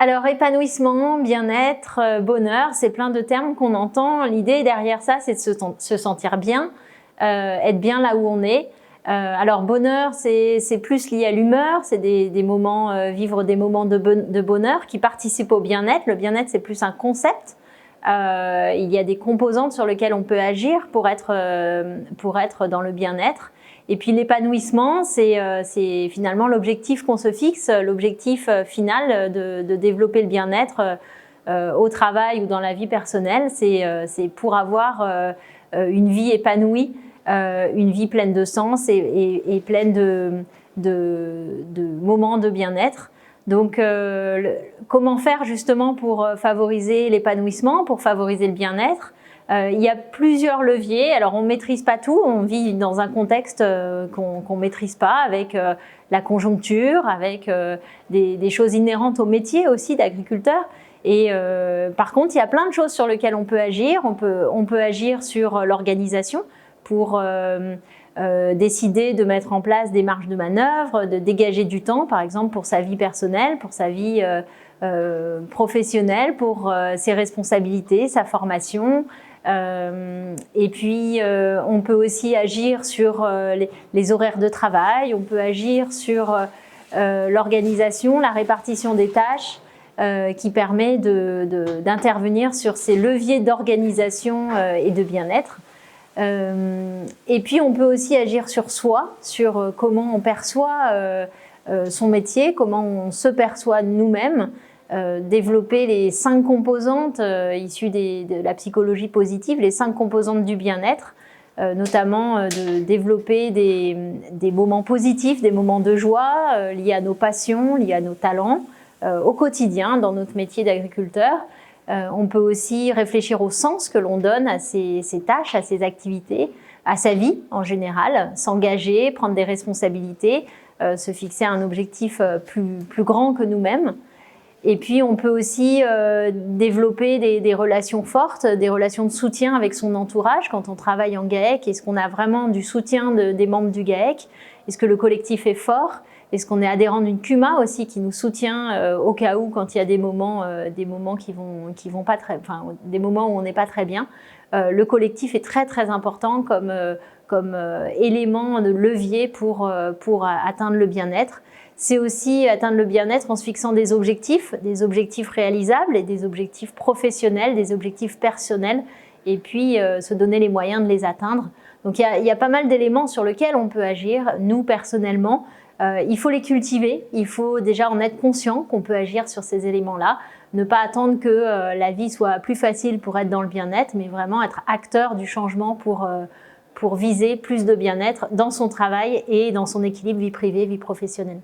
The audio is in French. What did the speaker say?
Alors épanouissement, bien-être, bonheur, c'est plein de termes qu'on entend. L'idée derrière ça, c'est de se sentir bien, être bien là où on est. Alors bonheur, c'est plus lié à l'humeur, c'est des moments, vivre des moments de bonheur qui participent au bien-être. Le bien-être, c'est plus un concept. Il y a des composantes sur lesquelles on peut agir pour être dans le bien-être. Et puis l'épanouissement, c'est finalement l'objectif qu'on se fixe, l'objectif final de développer le bien-être au travail ou dans la vie personnelle. C'est pour avoir une vie épanouie, une vie pleine de sens et pleine de moments de bien-être. Donc, comment faire justement pour favoriser l'épanouissement, pour favoriser le bien-être? Il y a plusieurs leviers. Alors, on ne maîtrise pas tout. On vit dans un contexte qu'on ne maîtrise pas, avec la conjoncture, avec des choses inhérentes au métier aussi d'agriculteur. Et par contre, il y a plein de choses sur lesquelles on peut agir. On peut agir sur l'organisation pour décider de mettre en place des marges de manœuvre, de dégager du temps, par exemple, pour sa vie personnelle, pour sa vie professionnelle, pour ses responsabilités, sa formation. Et puis, on peut aussi agir sur les horaires de travail, on peut agir sur l'organisation, la répartition des tâches, qui permet d'intervenir sur ces leviers d'organisation et de bien-être. Et puis on peut aussi agir sur soi, sur comment on perçoit son métier, comment on se perçoit nous-mêmes, développer les 5 composantes issues de la psychologie positive, les 5 composantes du bien-être, notamment de développer des moments positifs, des moments de joie liés à nos passions, liés à nos talents au quotidien dans notre métier d'agriculteur. On peut aussi réfléchir au sens que l'on donne à ses tâches, à ses activités, à sa vie en général, s'engager, prendre des responsabilités, se fixer un objectif plus grand que nous-mêmes. Et puis on peut aussi développer des relations fortes, des relations de soutien avec son entourage quand on travaille en GAEC. Est-ce qu'on a vraiment du soutien des membres du GAEC? Est-ce que le collectif est fort? Est-ce qu'on est adhérent d'une CUMA aussi qui nous soutient au cas où, quand il y a des moments qui vont pas très, enfin des moments où on n'est pas très bien. Le collectif est très très important comme élément de levier pour atteindre le bien-être. C'est aussi atteindre le bien-être en se fixant des objectifs réalisables et des objectifs professionnels, des objectifs personnels, et puis se donner les moyens de les atteindre. Donc il y a pas mal d'éléments sur lesquels on peut agir, nous personnellement. Il faut les cultiver, il faut déjà en être conscient qu'on peut agir sur ces éléments-là, ne pas attendre que la vie soit plus facile pour être dans le bien-être, mais vraiment être acteur du changement pour viser plus de bien-être dans son travail et dans son équilibre vie privée, vie professionnelle.